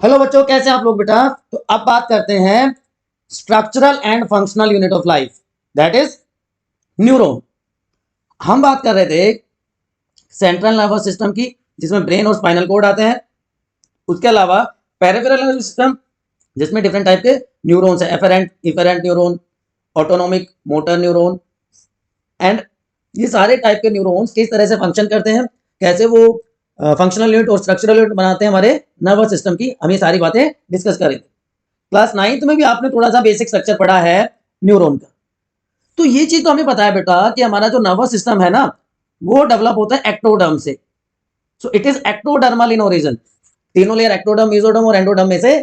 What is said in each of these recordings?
Hello बच्चों, कैसे हैं आप लोग बेटा। तो अब बात करते हैं structural and functional unit of life, that is neuron. हम बात कर रहे थे सेंट्रल नर्वस सिस्टम की, जिसमें ब्रेन और स्पाइनल कोड आते हैं। उसके अलावा पेरिफेरल नर्वस सिस्टम, जिसमें डिफरेंट टाइप के न्यूरॉन्स है, efferent efferent neuron, autonomic motor neuron. And ये सारे टाइप के न्यूरॉन्स किस तरह से फंक्शन करते हैं, कैसे वो फंक्शनल यूनिट और स्ट्रक्चरल यूनिट बनाते हैं हमारे नर्वस सिस्टम की, हम ये सारी बातें डिस्कस करेंगे। क्लास 9th में भी आपने थोड़ा सा बेसिक स्ट्रक्चर पढ़ा है न्यूरॉन का। तो ये चीज तो हमें पता है बेटा कि हमारा जो नर्वस सिस्टम है ना, वो डेवलप होता है एक्टोडर्म से। So it is ectodermal in origin. तीनों लेयर एक्टोडर्म, मेसोडर्म और एंडोडर्म में से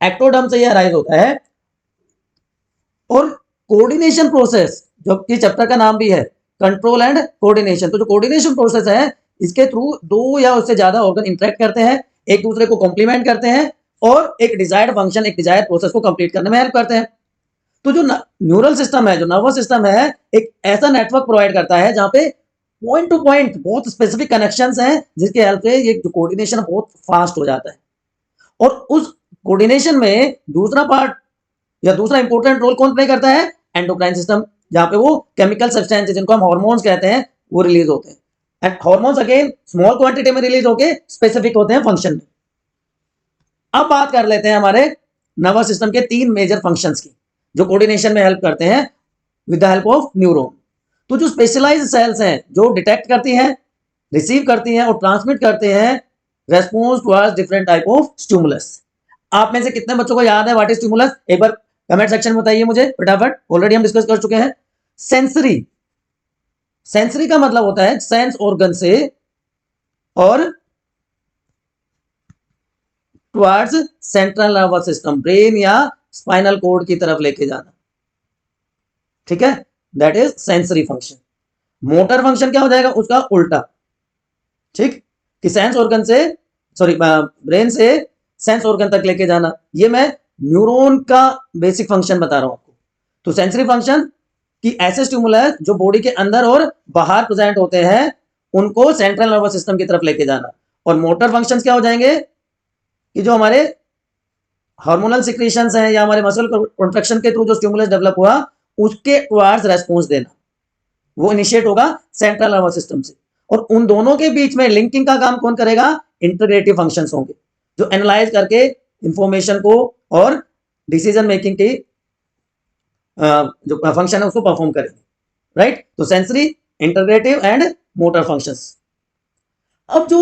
एक्टोडर्म से ये अराइज होता है। और कोऑर्डिनेशन प्रोसेस, जो कि चैप्टर का नाम भी है, कंट्रोल एंड कोऑर्डिनेशन। तो जो कोऑर्डिनेशन प्रोसेस है, इसके थ्रू दो या उससे ज्यादा ऑर्गन इंटरेक्ट करते हैं, एक दूसरे को कॉम्प्लीमेंट करते हैं और एक डिजायर्ड फंक्शन, एक डिजायर्ड प्रोसेस को कंप्लीट करने में हेल्प करते हैं। तो जो न्यूरल सिस्टम है, जो नर्वस सिस्टम है, एक ऐसा नेटवर्क प्रोवाइड करता है जहां पे पॉइंट टू पॉइंट बहुत स्पेसिफिक कनेक्शंस हैं, जिसके हेल्प से ये जो कोऑर्डिनेशन बहुत फास्ट हो जाता है। और उस कोऑर्डिनेशन में दूसरा पार्ट या दूसरा इंपॉर्टेंट रोल कौन प्ले करता है? एंडोक्राइन सिस्टम, जहां पे वो केमिकल सब्सटेंसेस, जिनको हम हार्मोन्स कहते हैं, वो रिलीज होते हैं। And hormones again small quantity में रिलीज होके स्पेसिफिक होते हैं फंक्शन में। अब बात कर लेते हैं हमारे नर्वस सिस्टम के तीन मेजर फंक्शंस की, जो कोऑर्डिनेशन में हेल्प करते हैं with the help of neuron. तो जो स्पेशलाइज्ड सेल्स हैं, जो डिटेक्ट करती हैं, रिसीव करती हैं और ट्रांसमिट करते हैं response towards different type of stimulus. आप में से कितने बच्चों को याद है व्हाट इज स्टिमुलस? एक बार कमेंट सेक्शन में बताइए मुझे फटाफट। ऑलरेडी हम डिस्कस कर चुके हैं। सेंसरी, सेंसरी का मतलब होता है सेंस ऑर्गन से और towards central nervous system, brain या स्पाइनल कोड की तरफ लेके जाना। ठीक है, that is sensory function. Motor function क्या हो जाएगा उसका? उल्टा। ठीक, कि सेंस ऑर्गन से, सॉरी, ब्रेन से सेंस ऑर्गन तक लेके जाना। ये मैं न्यूरॉन का बेसिक फंक्शन बता रहा हूं आपको। तो सेंसरी फंक्शन कि ऐसे स्टिमुलस जो बॉडी के अंदर और बाहर प्रेजेंट होते हैं, उनको सेंट्रल नर्वस सिस्टम की तरफ लेके जाना। और मोटर फंक्शंस क्या हो जाएंगे कि जो हमारे हार्मोनल सिक्रीशंस हैं या हमारे मसल कॉन्ट्रैक्शन के थ्रू जो स्टिमुलस डेवलप हुआ, उसके टुवर्ड्स रेस्पॉन्स देना, वो इनिशिएट होगा सेंट्रल नर्वस सिस्टम से। और उन दोनों के बीच में लिंकिंग का काम कौन करेगा? इंटीग्रेटिव फंक्शंस होंगे, जो एनालाइज करके इंफॉर्मेशन को और डिसीजन मेकिंग की जो फंक्शन है उसको परफॉर्म करेंगे। राइट, तो sensory, integrative and motor functions. अब जो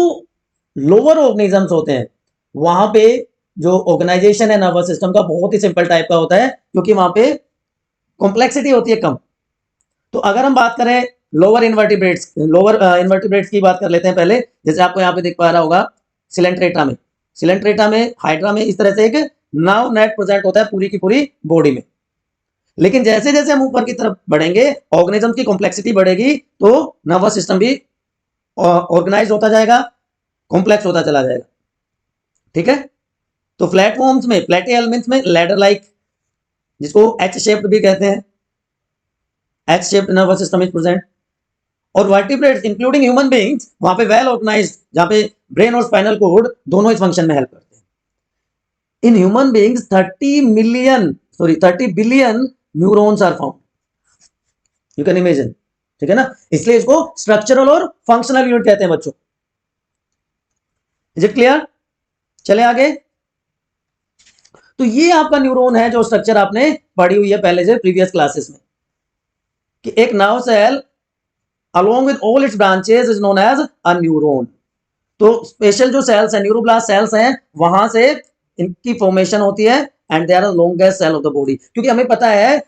लोअर ऑर्गेनिजम्स होते हैं, वहां पे जो ऑर्गेनाइजेशन है नर्वस सिस्टम का, बहुत ही सिंपल टाइप का होता है, क्योंकि वहां पे कॉम्प्लेक्सिटी होती है कम। तो अगर हम बात करें लोअर इन्वर्टिब्रेट्स, लोअर इन्वर्टिब्रेट्स की बात कर लेते हैं पहले। जैसे आपको यहाँ पे दिख पा रहा होगा सिलेंट्रेटा में, सिलेंट्रेटा में, हाइड्रा में, इस तरह से एक नर्व नेट प्रेजेंट होता है पूरी की पूरी बॉडी में। लेकिन जैसे जैसे हम ऊपर की तरफ बढ़ेंगे, ऑर्गेनिज्म की कॉम्प्लेक्सिटी बढ़ेगी, तो नर्वस सिस्टम भी ऑर्गेनाइज होता जाएगा, कॉम्प्लेक्स होता चला जाएगा। ठीक है, तो प्लेटफॉर्म्स में, प्लेटी एलिमेंट्स में लैडर लाइक, जिसको एच शेप्ड भी कहते हैं, H shaped nervous system is present. और वर्टिब्रेट्स इंक्लूडिंग ह्यूमन बीइंग्स, वहां पे वेल ऑर्गेनाइज्ड, जहां पे ब्रेन और स्पाइनल कोड दोनों इस फंक्शन में हेल्प करते हैं। In human beings 30 billion neurons are found, you can imagine. ठीक है ना, इसलिए इसको स्ट्रक्चरल और फंक्शनल यूनिट कहते हैं बच्चों। Is it clear? चले आगे। तो ये आपका न्यूरॉन है, जो स्ट्रक्चर आपने पढ़ी हुई है पहले से प्रीवियस क्लासेस में, कि एक nerve cell along with all its branches is known as a neuron। तो स्पेशल जो सेल्स है, न्यूरोब्लास्ट सेल्स हैं, वहां से इनकी फॉर्मेशन होती है। And they are the longest cell of the body, क्योंकि हमें पता है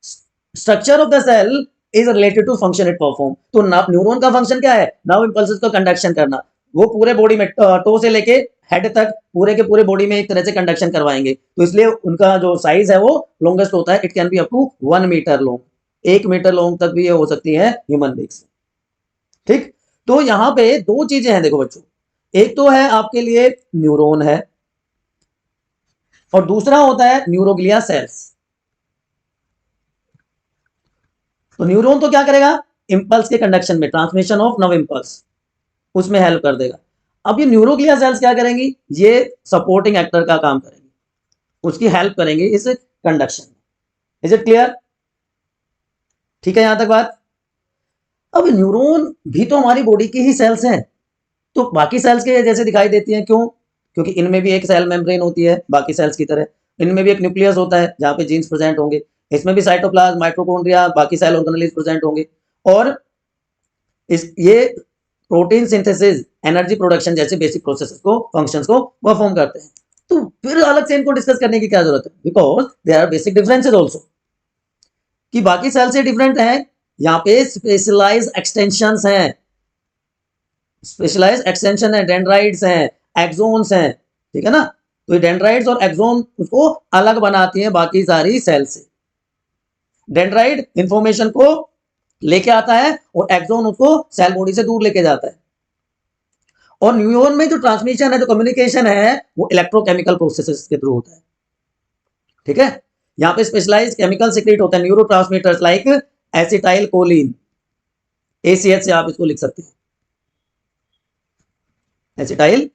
structure of the cell is related to function it perform. तो न्यूरॉन का फंक्शन क्या है? नर्व इंपल्सेस का कंडक्शन करना। वो पूरे बॉडी में टो से लेके हेड तक पूरे के पूरे बॉडी में एक तरह से कंडक्शन करवाएंगे। तो इसलिए उनका जो साइज है वो लॉन्गेस्ट होता है। It can be up to 1 metre long, 1 metre long तक भी ये हो सकती है ह्यूमन बीइंग्स। ठीक, तो यहां पे दो चीजें हैं देखो बच्चों, एक तो है आपके लिए न्यूरॉन है, और दूसरा होता है न्यूरोग्लिया सेल्स। तो न्यूरॉन तो क्या करेगा? इंपल्स के कंडक्शन में, ट्रांसमिशन ऑफ नर्व इंपल्स, उसमें हेल्प कर देगा। अब ये न्यूरोग्लिया सेल्स क्या करेंगी, ये सपोर्टिंग एक्टर का काम करेंगी, उसकी हेल्प करेंगे इस कंडक्शन में। Is it clear? ठीक है यहां तक बात। अब न्यूरॉन भी तो हमारी बॉडी की ही सेल्स हैं, तो बाकी सेल्स के जैसे दिखाई देती हैं, क्यों? क्योंकि इनमें भी एक सेल मेम्ब्रेन होती है बाकी सेल्स की तरह, इनमें भी एक न्यूक्लियस होता है जहां पे जीन्स प्रेजेंट होंगे, इसमें भी साइटोप्लाज्म, माइटोकॉन्ड्रिया, बाकी सेल ऑर्गेनेल्स प्रेजेंट होंगे, और इस ये प्रोटीन सिंथेसिस, एनर्जी प्रोडक्शन जैसे बेसिक प्रोसेसेस को, फंक्शंस को परफॉर्म करते हैं। तो फिर अलग से इनको डिस्कस करने की क्या जरूरत है, because there are basic differences also, कि बाकी सेल से डिफरेंट है, यहाँ पे स्पेशलाइज एक्सटेंशंस हैं, स्पेशलाइज एक्सटेंशन है, डेंड्राइट्स हैं, एक्सोन्स हैं, ठीक है ना। तो ये डेंड्राइट्स और एक्सोन उसको अलग बनाती हैं बाकी सारी सेल से। डेंड्राइट इंफॉर्मेशन को लेके आता है और एक्सोन उसको सेल बॉडी से दूर लेके जाता है। और न्यूरॉन में जो ट्रांसमिशन है, जो कम्युनिकेशन है, वो इलेक्ट्रोकेमिकल प्रोसेसेस के थ्रू होता है, ठीक है। यहाँ पे स्पेशलाइज केमिकल सीक्रेट होता है, neurotransmitters like acetyl choline, ACH से आप इसको लिख सकते हैं, एसिटाइल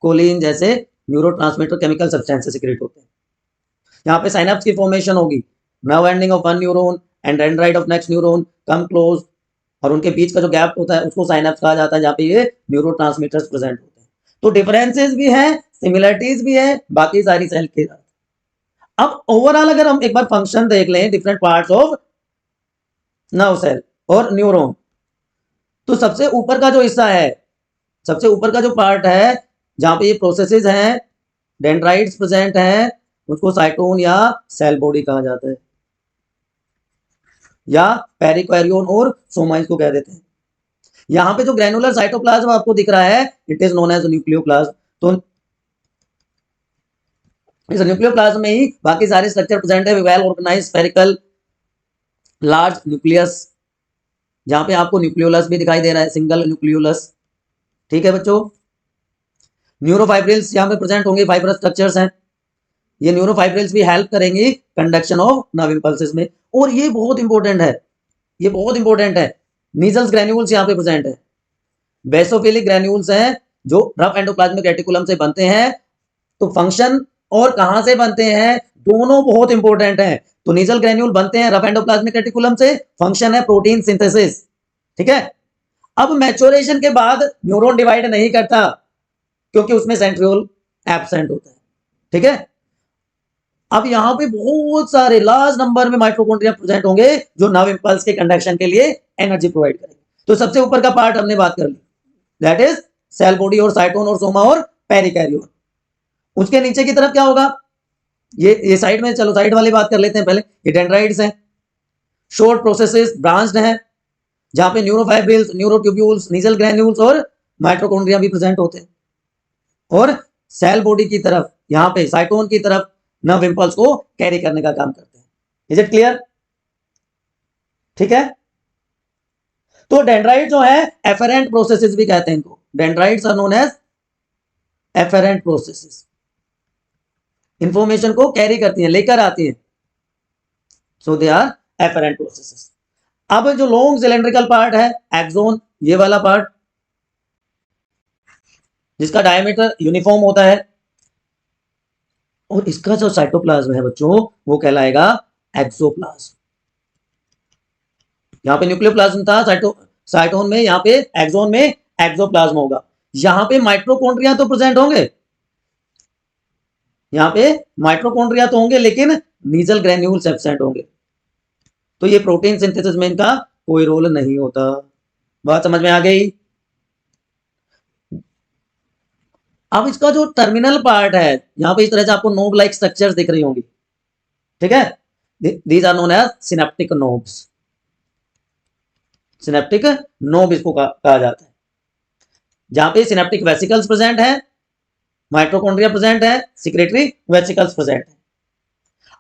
कोलिन जैसे न्यूरोट्रांसमीटर केमिकल सब्सटेंसेस सीक्रेट होते हैं। यहाँ पे साइनेप्स की फॉर्मेशन होगी, nerve ending of one neuron and dendrite of next neuron come close, और उनके बीच का जो गैप होता है उसको साइनेप्स कहा जाता है, जहाँ पे ये न्यूरोट्रांसमीटर्स प्रेजेंट होते हैं। तो डिफरेंसेस भी हैं, सिमिलरिटीज भी है बाकी सारी सेल के साथ। अब ओवरऑल अगर हम एक बार फंक्शन देख लें different parts of nerve cell और न्यूरॉन, तो सबसे ऊपर का जो हिस्सा है, सबसे ऊपर का जो पार्ट है जहां पे ये प्रोसेसेस हैं, डेंड्राइट्स प्रेजेंट हैं, उसको साइटोन या सेल बॉडी कहा जाता है, या पेरिकार्डियन और सोमा इसको कह देते हैं। यहां पे जो ग्रैनुलर साइटोप्लाज्म आपको दिख रहा है, it is known as nucleoplasm. तो इस न्यूक्लियोप्लाज्म में ही बाकी सारे स्ट्रक्चर प्रेजेंट है, well organised spherical large nucleus, जहां पे आपको न्यूक्लियोलस भी दिखाई दे रहा है, सिंगल न्यूक्लियोलस, ठीक है बच्चों। न्यूरोफाइब्रिल्स यहाँ पे प्रेजेंट होंगे, फाइब्रस स्ट्रक्चर्स हैं, ये न्यूरोफाइब्रिल्स भी हेल्प करेंगी कंडक्शन ऑफ नर्व इंपल्सेस में। और ये बहुत इंपॉर्टेंट है, ये बहुत इंपॉर्टेंट है, नीजल्स ग्रैन्यूल्स यहाँ पे प्रेजेंट है, बेसोफिलिक ग्रैन्यूल्स हैं जो रफ एंडोप्लाज्मिक रेटिकुलम से बनते हैं। तो फंक्शन और कहां से बनते हैं, दोनों बहुत इंपॉर्टेंट है। तो नीजल ग्रैन्यूल बनते हैं रफ एंडोप्लाज्मिक रेटिकुलम से, फंक्शन है प्रोटीन सिंथेसिस, ठीक है। अब मैच्योरेशन के बाद न्यूरॉन डिवाइड नहीं करता क्योंकि उसमें सेंट्रियोल एब्सेंट होता है, ठीक है। अब यहां पे बहुत सारे लार्ज नंबर में माइटोकॉन्ड्रिया प्रेजेंट होंगे जो नर्व इंपल्स के कंडक्शन के लिए एनर्जी प्रोवाइड करेंगे। तो सबसे ऊपर का पार्ट हमने बात कर ली, दैट इज सेल बॉडी और साइटोन और सोमा और पेरिकार्डियन। उसके नीचे की तरफ क्या होगा, ये साइड में, चलो साइड वाली बात कर लेते हैं पहले। ये डेंड्राइट्स हैं, शॉर्ट प्रोसेसेस ब्रांच्ड हैं, जहां पे न्यूरोफाइब्रिल्स, न्यूरोट्यूब्यूल्स, नीजल ग्रैन्यूल्स और माइटोकॉन्ड्रिया भी प्रेजेंट होते हैं। और सेल बॉडी की तरफ, यहां पे साइटोन की तरफ नर्व इंपल्स को कैरी करने का काम करते हैं। Is it clear? ठीक है। तो डेंड्राइट जो है एफेरेंट प्रोसेसेस भी कहते हैं इनको, dendrites are known as afferent processes, information को कैरी करती हैं, लेकर आती हैं, so they are afferent processes. अब जो लॉन्ग सिलेंड्रिकल पार्ट है एक्सोन, ये वाला पार्ट जिसका डायमीटर यूनिफॉर्म होता है, और इसका जो साइटोप्लाज्म है बच्चों वो कहलाएगा एक्सोप्लाज्म। यहां पे न्यूक्लियोप्लाज्म था साइटोन में, यहां पे एक्सोन में एक्सोप्लाज्म होगा। यहां पे माइटोकॉन्ड्रिया तो प्रेजेंट होंगे, यहां पे माइटोकॉन्ड्रिया तो होंगे लेकिन नीजल ग्रैन्यूल्स एब्सेंट होंगे। तो ये प्रोटीन सिंथेसिस में इनका कोई रोल नहीं होता। बात समझ में आ गई? अब इसका जो टर्मिनल पार्ट है, यहां पे इस तरह से आपको नोब लाइक स्ट्रक्चर्स दिख रही होंगी, ठीक है। These are known as synaptic knobs, synaptic knob इसको कहा जाता है, जहां पे सिनेप्टिक वेसिकल्स प्रेजेंट है, माइटोकॉन्ड्रिया प्रेजेंट है, सिक्रेटरी वेसिकल्स प्रेजेंट है।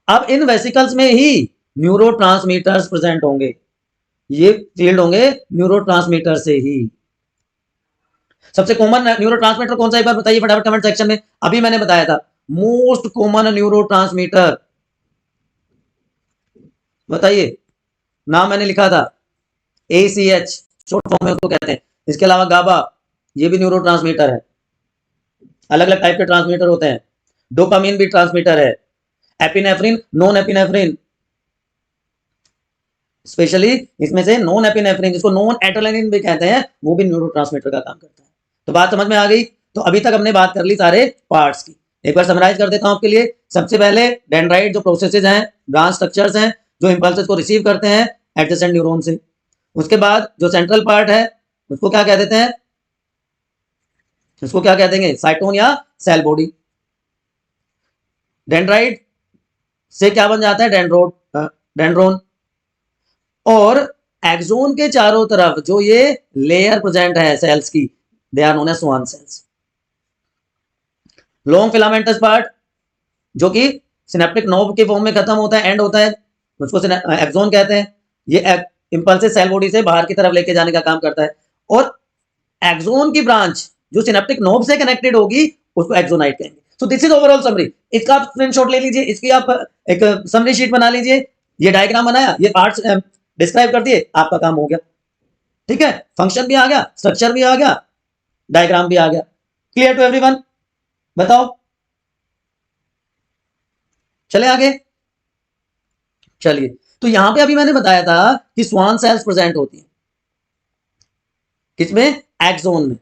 अब इन वेसिकल्स में ही न्यूरोट्रांसमीटर्स प्रेजेंट होंगे, ये फील्ड होंगे न्यूरोट्रांसमीटर से ही। सबसे कॉमन न्यूरोट्रांसमीटर कौन सा, एक बार बताइए फटाफट कमेंट सेक्शन में। अभी मैंने बताया था मोस्ट कॉमन न्यूरोट्रांसमीटर, बताइए, नाम मैंने लिखा था, ACH शॉर्ट फॉर्म में उसको कहते हैं। इसके अलावा गाबा, ये भी न्यूरोट्रांसमीटर है, अलग अलग टाइप के ट्रांसमीटर होते हैं। डोपामिन भी ट्रांसमीटर है, एपिनेफ्रिन, नॉन एपिनेफ्रिन, स्पेशली इसमें से नॉन एपिनेफ्रिन जिसको नॉन एड्रेनालिन भी कहते हैं, वो भी न्यूरोट्रांसमीटर का काम करता है। तो बात समझ में आ गई। तो अभी तक हमने बात कर ली सारे पार्ट्स की, एक बार समराइज कर देता हूं आपके लिए। सबसे पहले डेंड्राइट जो प्रोसेसेस हैं, ब्रांच स्ट्रक्चर्स हैं जो इंपल्सेस को रिसीव करते हैं एडजेसेंट न्यूरॉन से। उसके बाद जो सेंट्रल पार्ट है उसको क्या कह देते हैं, उसको क्या कह देंगे, साइटोन या सेल बॉडी। डेंड्राइट से क्या बन जाता है, डेंड्रोन। और एक्सोन के चारों तरफ जो ये लेयर प्रेजेंट है सेल्स की, they are known as Schwann cells. Long filamentous part जो कि सिनेप्टिक नोब के फॉर्म में खत्म होता है, एंड होता है, उसको एक्सोन कहते हैं। ये इंपल्सेस सेल बॉडी से बाहर की तरफ लेके जाने का काम करता है। और एक्सोन की ब्रांच जो सिनेप्टिक नोब से कनेक्टेड होगी उसको एक्सोनाइट कहेंगे। So this is overall summary. इसका आप स्क्रीनशॉट ले लीजिए, इसकी आप एक समरी शीट बना लीजिए। ये डायग्राम बनाया, ये पार्ट्स डिस्क्राइब कर दिए, आपका काम हो गया। ठीक है, फंक्शन भी आ गया, स्ट्रक्चर भी आ गया, डायग्राम भी आ गया। Clear to everyone? बताओ, चले आगे। चलिए, तो यहां पे अभी मैंने बताया था कि स्वान सेल्स प्रेजेंट होती हैं किसमें, एक्सोन में।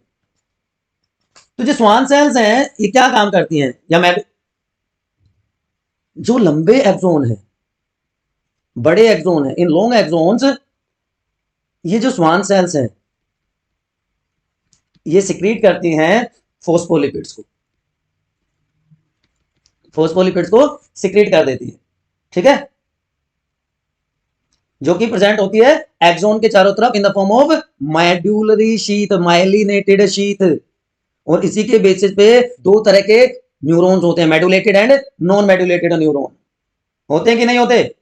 तो जो स्वान सेल्स हैं ये क्या काम करती हैं, या मैं जो लंबे एक्सोन है, बड़े एक्सोन है, इन लॉन्ग एक्सोन्स, ये जो स्वान सेल्स हैं ये सिक्रीट करती हैं फोस्फोलिपिड्स को, फोस्फोलिपिड्स को सिक्रीट कर देती है। ठीक है, जो कि प्रेजेंट होती है एक्सोन के चारों तरफ in the form of medullary sheath, myelinated sheath. और इसी के बेसिस पे दो तरह के न्यूरॉन्स होते हैं, medullated and non medullated neuron. होते हैं कि नहीं होते?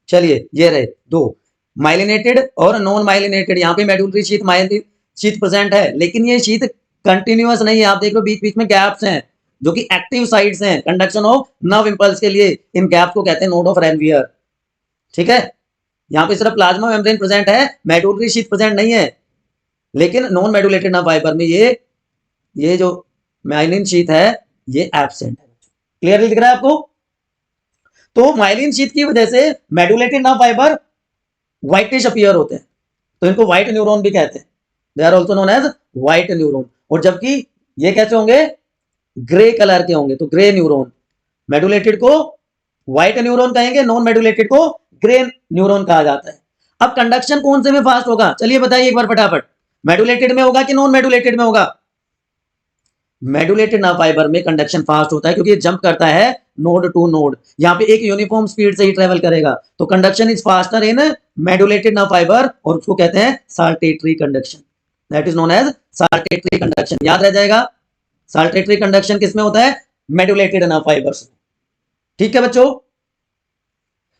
चलिए, ये रहे दो, माइलिनेटेड और नॉन माइलिनेटेड। यहाँ पे medullary sheath, myelin sheath present है, लेकिन ये शीथ कंटिन्यूअस नहीं है। आप देख लो बीच बीच में गैप्स हैं जो कि एक्टिव साइट्स हैं कंडक्शन ऑफ नर्व इंपल्स के लिए। इन गैप्स को कहते हैं नोड ऑफ रेनवियर। ठीक है, यहाँ पे सिर्फ प्लाज्मा मेम्ब्रेन प्रेजेंट है, मेडुलरी शीथ प्रेजेंट नहीं है। लेकिन नॉन मेडुलेटेड नर्व फाइबर में ये जो माइलिन शीथ है ये एब्सेंट है। क्लियरली दिख रहा है आपको? तो माइलिन शीथ की वजह से medullated nerve fibre whitish appear होते हैं, तो इनको व्हाइट न्यूरॉन भी कहते हैं। They are also known as white neuron. और जबकि ये कैसे होंगे, ग्रे कलर के होंगे, तो ग्रे न्यूरॉन। मेडुलेटेड को व्हाइट न्यूरॉन कहेंगे, नॉन मेडुलेटेड को ग्रे न्यूरॉन कहा जाता है। अब कंडक्शन कौन से में फास्ट होगा, चलिए बताइए एक बार फटाफट। मेडुलेटेड में होगा कि नॉन मेडुलेटेड में होगा? मेडुलेटेड नर्व फाइबर में कंडक्शन फास्ट होता है क्योंकि ये जंप करता है नोड टू नोड, यहाँ पे एक यूनिफॉर्म स्पीड से ही ट्रेवल करेगा। तो conduction is faster in medullated nerve fibre, और उसको कहते हैं saltatory conduction. That is known as saltatory conduction. याद रह जाएगा, साल्टेटरी कंडक्शन किसमें होता है, मेडुलेटेड नर्व फाइबर्स में। ठीक है बच्चों,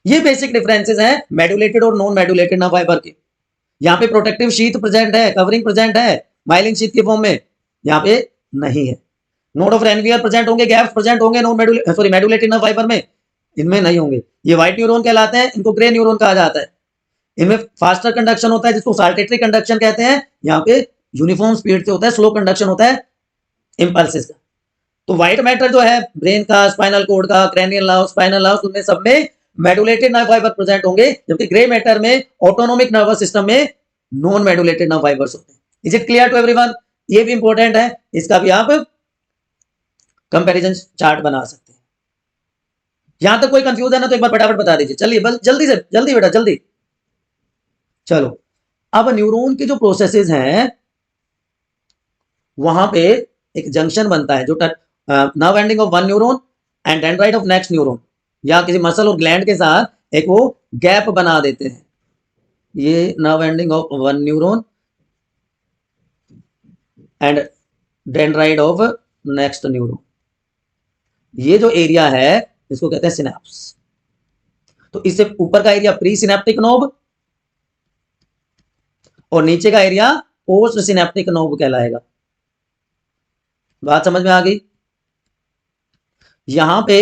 ये बेसिक डिफरेंसेस हैं मेडुलेटेड और नॉन मेडुलेटेड नर्व फाइबर के। यहाँ पे प्रोटेक्टिव शीथ प्रेजेंट है, कवरिंग प्रेजेंट है माइलिन शीथ के फॉर्म में, यहाँ पे नहीं है। नोड ऑफ रेनवियर प्रेजेंट होंगे, गैप्स प्रेजेंट होंगे नॉन मेडुलेटेड नर्व फाइबर में, इनमें नहीं होंगे। ये व्हाइट न्यूरॉन कहलाते हैं, इनको ग्रे न्यूरॉन कहा जाता है। इनमें फास्टर कंडक्शन होता है जिसको साल्टेटरी कंडक्शन कहते हैं, यहाँ पे यूनिफॉर्म स्पीड से होता है, स्लो कंडक्शन होता है इंपल्सेस का। तो व्हाइट मैटर जो है ब्रेन का, स्पाइनल कोड का, क्रेनियल नर्व, स्पाइनल नर्व, उनमें सब में मेडुलेटेड नर्व फाइबर प्रेजेंट होंगे, जबकि ग्रे मैटर में ऑटोनोमिक नर्वस सिस्टम में नॉन मेडुलेटेड नर्व फाइबर्स होते हैं। Is it clear to everyone? ये भी इंपॉर्टेंट है, इसका भी आप कंपैरिजन चार्ट बना सकते हैं। यहां तक कोई कंफ्यूजन है तो एक बार फटाफट बता दीजिए। चलिए बस जल्दी से, जल्दी बेटा जल्दी। चलो, अब न्यूरॉन के जो प्रोसेसेस हैं वहां पे एक जंक्शन बनता है जो nerve ending of one neuron and dendrite of next neuron, या किसी मसल और ग्लैंड के साथ एक वो गैप बना देते हैं। ये nerve ending of one neuron and dendrite of next neuron, ये जो एरिया है इसको कहते हैं सिनेप्स। तो इससे ऊपर का एरिया प्री सिनेप्टिक नोब और नीचे का एरिया पोस्ट सिनेप्टिक नोब कहलाएगा। बात समझ में आ गई? यहां पे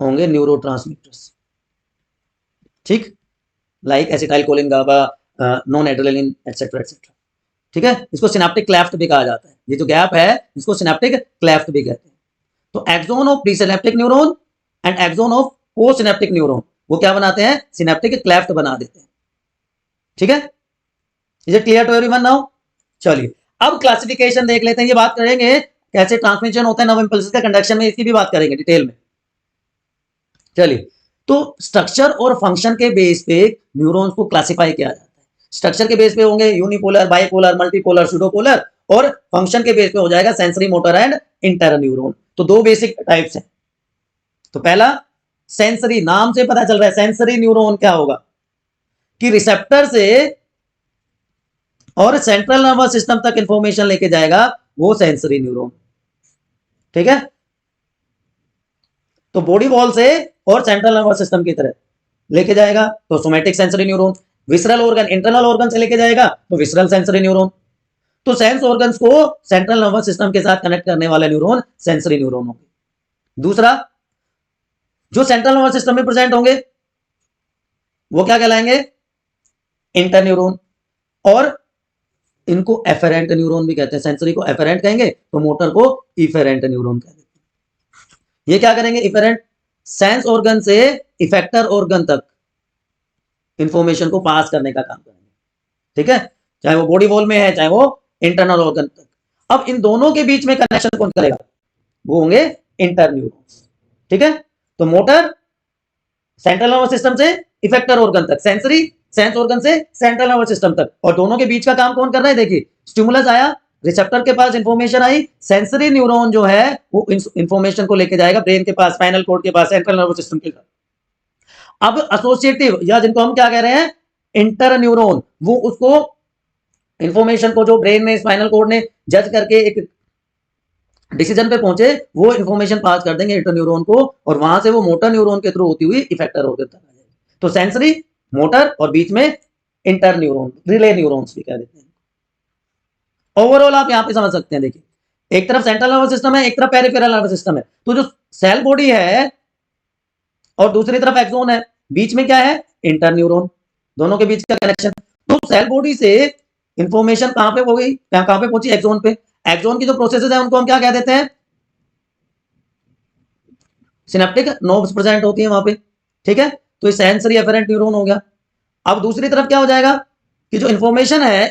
होंगे न्यूरोट्रांसमीटर्स, ठीक, लाइक एसिटाइल कोलिन, गाबा, नॉन एड्रेनालिन, एटसेट्रा एटसेट्रा। ठीक है, इसको सिनेप्टिक क्लेफ्ट भी कहा जाता है, ये जो गैप है इसको सिनेप्टिक क्लेफ्ट भी कहते हैं। तो axon of pre synaptic neuron and axon of post synaptic neuron वो क्या बनाते हैं, सिनेप्टिक क्लेफ्ट बना देते हैं। ठीक है, is it clear to everyone now? चलिए अब क्लासिफिकेशन देख लेते हैं, ये बात करेंगे कैसे ट्रांसमिशन होता है नर्व इंपल्सेस का कंडक्शन में, इसकी भी बात करेंगे डिटेल में। चलिए, तो स्ट्रक्चर और फंक्शन के बेस पे न्यूरॉन्स को क्लासिफाई किया जाता है। स्ट्रक्चर के बेस पे होंगे यूनिपोलर, बाइपोलर, मल्टीपोलर, सूडोपोलर, और फंक्शन के बेस पे हो जाएगा sensory, motor and inter neuron. तो दो बेसिक टाइप्स हैं। तो पहला सेंसरी, नाम से पता चल रहा है सेंसरी न्यूरॉन क्या होगा कि रिसेप्टर से और सेंट्रल नर्वस सिस्टम तक इंफॉर्मेशन लेके जाएगा, वो सेंसरी न्यूरॉन। ठीक है, तो बॉडी वॉल से और सेंट्रल नर्वस सिस्टम की तरह लेके जाएगा तो somatic sensory neuron. Visceral organ, internal organ से लेके जाएगा तो विसरल सेंसरी न्यूरॉन। तो सेंस ऑर्गन्स को सेंट्रल नर्वस सिस्टम के साथ कनेक्ट करने वाले न्यूरॉन सेंसरी न्यूरॉन होंगे। दूसरा, जो सेंट्रल नर्वस सिस्टम में प्रेजेंट होंगे वो क्या कहलाएंगे, इंटर न्यूरॉन, और इनको एफेरेंट न्यूरॉन भी कहते हैं। सेंसरी को एफेरेंट कहेंगे तो मोटर को इफेरेंट न्यूरॉन कहते हैं। ये क्या करेंगे, इफेरेंट सेंस ऑर्गन से इफेक्टर ऑर्गन तक इंफॉर्मेशन को पास करने का काम करेंगे। ठीक है, चाहे वो बॉडी वॉल में है चाहे वो इंटरनल ऑर्गन तक। अब इन दोनों के बीच में कनेक्शन कौन करेगा, वो होंगे इंटर न्यूरॉन्स। ठीक है, तो मोटर सेंट्रल नर्वस सिस्टम से इफेक्टर ऑर्गन तक, सेंसरी सेंस ऑर्गन से सेंट्रल नर्वस सिस्टम तक, और दोनों के बीच का काम कौन कर रहा है, देखिए स्टिमुलस आया, रिसेप्टर के पास इंफॉर्मेशन आई, सेंसरी न्यूरॉन जो है वो इंफॉर्मेशन को लेके जाएगा ब्रेन के पास, स्पाइनल कॉर्ड के पास, सेंट्रल नर्वस सिस्टम के पास। अब एसोसिएटिव या जिनको हम क्या कह रहे हैं, इंटर न्यूरॉन, वो उसको इंफॉर्मेशन को जो ब्रेन में स्पाइनल कॉर्ड ने जज करके एक डिसीजन पे पहुंचे, वो इंफॉर्मेशन पास कर देंगे इंटर न्यूरॉन को, और वहां से वो मोटर न्यूरॉन के थ्रू होती हुई इफेक्टर ऑर्गन तक आ जाएगी। तो सेंसरी, मोटर और बीच में इंटर न्यूरॉन, रिले न्यूरॉन्स भी कह देते हैं। ओवरऑल आप यहां पे समझ सकते हैं, देखिए एक तरफ सेंट्रल नर्वस सिस्टम है, एक तरफ पेरिफेरल नर्वस सिस्टम है। तो जो सेल बॉडी है और दूसरी तरफ एक्सोन है, बीच में क्या है, इंटर न्यूरॉन, दोनों के बीच का कनेक्शन। तो सेल बॉडी से इंफॉर्मेशन कहां पे हो गई, कहां पे पहुंची, एक्सोन पे। एक्सोन की जो प्रोसेसेस है उनको हम क्या कह देते हैं, सिनेप्टिक नोब्स प्रेजेंट होती है वहां पे। ठीक है, तो ये सेंसरी एफरेंट न्यूरॉन हो गया। अब दूसरी तरफ क्या हो जाएगा कि जो इंफॉर्मेशन है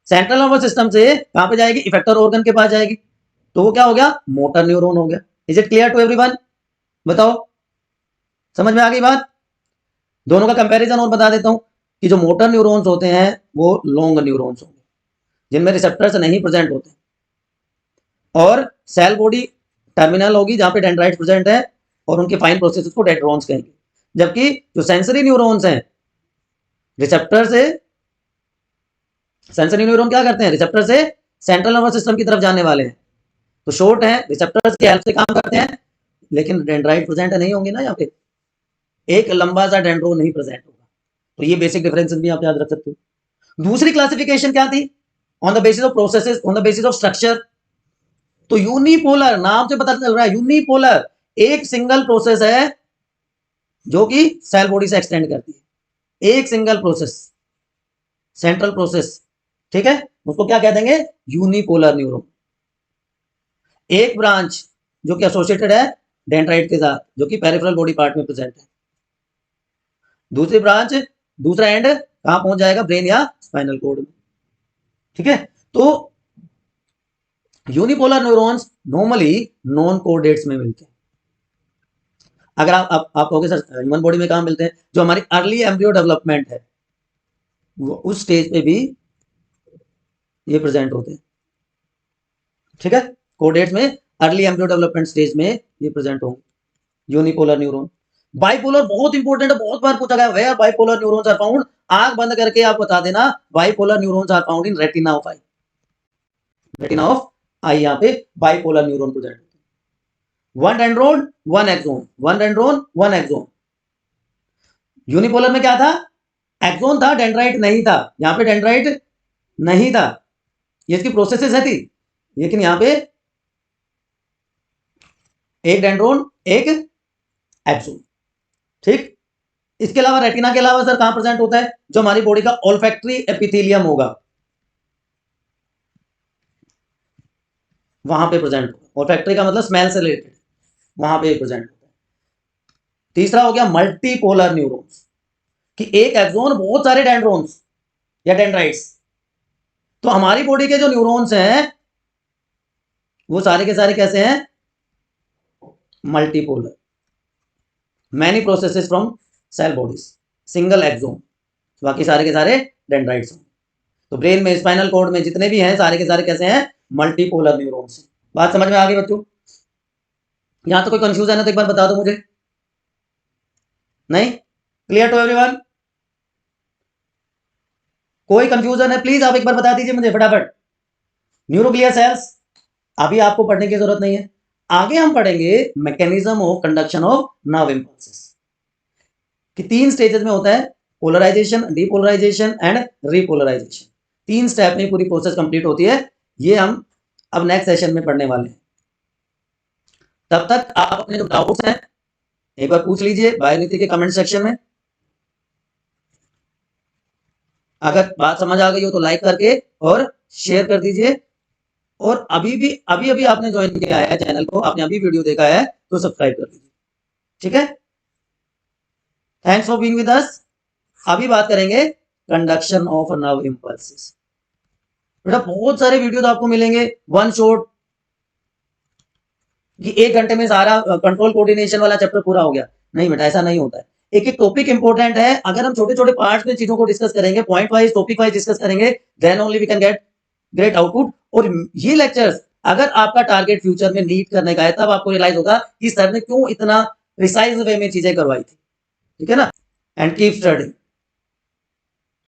सेंट्रल नर्वस सिस्टम से कहां पे जाएगी, इफेक्टर ऑर्गन के पास जाएगी, तो वो क्या हो गया, मोटर न्यूरॉन हो गया। Is it clear to everyone? बताओ, समझ में आ गई बात? दोनों का कंपैरिजन और बता देता हूं कि जो मोटर न्यूरॉन्स होते हैं वो लॉन्ग न्यूरॉन्स होंगे, जिनमें रिसेप्टर्स नहीं प्रेजेंट होते, और सेल बॉडी टर्मिनल होगी जहां पे डेंड्राइट्स प्रेजेंट है, और उनके फाइन प्रोसेसेस को डेंड्रॉन्स कहेंगे। जबकि जो सेंसरी न्यूरॉन्स हैं, रिसेप्टर से, सेंसरी न्यूरॉन क्या करते हैं, रिसेप्टर से सेंट्रल नर्वस सिस्टम की तरफ जाने वाले हैं, तो शॉर्ट है, रिसेप्टर्स की हेल्प से काम करते हैं, लेकिन डेंड्राइट प्रेजेंट नहीं होंगे ना यहाँ पे, एक लंबा सा डेंड्रोन नहीं प्रेजेंट होगा। तो ये बेसिक डिफरेंसेस भी आप याद रख सकते हो। दूसरी क्लासिफिकेशन क्या थी, on the basis of processes, on the basis of structure. तो यूनिपोलर, नाम से पता चल रहा है यूनिपोलर, एक सिंगल प्रोसेस है जो कि सेल बॉडी से एक्सटेंड करती है, एक सिंगल प्रोसेस, सेंट्रल प्रोसेस। ठीक है, उसको क्या कह देंगे, यूनिपोलर न्यूरॉन। एक ब्रांच जो कि एसोसिएटेड है डेंड्राइट के साथ, जो कि पेरिफेरल बॉडी पार्ट में प्रेजेंट है। दूसरी ब्रांच, दूसरा एंड कहां पहुंच जाएगा, ब्रेन या स्पाइनल कॉर्ड में। ठीक है, तो unipolar neurons normally non coordinates में मिलते हैं। अगर आप कहोगे सर ह्यूमन बॉडी में कहां मिलते हैं, जो हमारी अर्ली एम्ब्रियो डेवलपमेंट है वो उस स्टेज पे भी ये प्रेजेंट होते हैं। ठीक है, कोऑर्डिनेट्स में अर्ली एम्ब्रियो डेवलपमेंट स्टेज में ये प्रेजेंट होंगे यूनिपोलर न्यूरॉन। बाइपोलर बहुत इंपॉर्टेंट है, बहुत बार पूछा गया where bipolar neurons are found. आंख बंद करके आप बता देना, bipolar neurons are found in retina of eye. Retina of eye, यहां पे बाइपोलर न्यूरॉन प्रेजेंट होते हैं। One dendron one axon, one dendron one axon. Unipolar में क्या था, एक्सोन था, डेंड्राइट नहीं था। यहां पे डेंड्राइट नहीं था, ये इसकी प्रोसेसेस है थी, लेकिन यहां पे एक डेंड्रोन एक एक्सोन। ठीक, इसके अलावा रेटिना के अलावा सर कहां प्रेजेंट होता है, जो हमारी बॉडी का ऑल्फैक्टरी एपिथेलियम होगा, वहां पे प्रेजेंट होगा। और का मतलब स्मेल से रिलेटेड, वहां पे प्रेजेंट होता है। तीसरा हो गया मल्टीपोलर न्यूरॉन्स, कि एक एक्सोन बहुत सारे डेंड्रोन्स या डेंड्राइट्स। तो हमारी बॉडी के जो न्यूरॉन्स हैं वो सारे के सारे कैसे हैं, multipolar, many processes from cell bodies, single axon, बाकी सारे के सारे डेंड्राइट्स। तो ब्रेन में, स्पाइनल कॉर्ड में जितने भी हैं सारे के सारे कैसे हैं, मल्टीपोलर न्यूरॉन्स। बात समझ में आ गई बच्चों? यहां तो कोई कंफ्यूजन है तो एक बार बता दो मुझे। नहीं? Clear to everyone? कोई कंफ्यूजन है प्लीज आप एक बार बता दीजिए मुझे फटाफट। न्यूरोग्लियर सेल्स अभी आपको पढ़ने की जरूरत नहीं है, आगे हम पढ़ेंगे mechanism of conduction of nerve impulses, कि 3 स्टेजेस में होता है, polarisation, depolarisation and repolarisation. 3 step में पूरी प्रोसेस कंप्लीट होती है। ये हम अब नेक्स्ट सेशन में पढ़ने वाले हैं। तब तक आप अपने जो डाउट्स हैं एक बार पूछ लीजिए बायोनीति के कमेंट सेक्शन में। अगर बात समझ आ गई हो तो लाइक करके और शेयर कर दीजिए। और अभी आपने ज्वाइन किया है चैनल को, आपने अभी वीडियो देखा है तो सब्सक्राइब कर दीजिए। ठीक है, thanks for being with us. अभी बात करेंगे कंडक्शन ऑफ नर्व इंपल्सेस। बेटा बहुत सारे वीडियो तो आपको मिलेंगे वन शॉट, कि 1 घंटे में सारा कंट्रोल कोऑर्डिनेशन वाला चैप्टर पूरा हो गया। नहीं बेटा, ऐसा नहीं होता है। एक एक टॉपिक इंपॉर्टेंट है। अगर हम छोटे छोटे पार्ट्स में चीजों को डिस्कस करेंगे, point wise, topic wise discuss करेंगे, then only we can get great output. और ये लेक्चर्स अगर आपका टारगेट फ्यूचर में नीट करने का है, तब आपको रियलाइज होगा कि सर ने क्यों इतना प्रिसाइज वे में चीजें करवाई थी। ठीक है ना? And keep studying.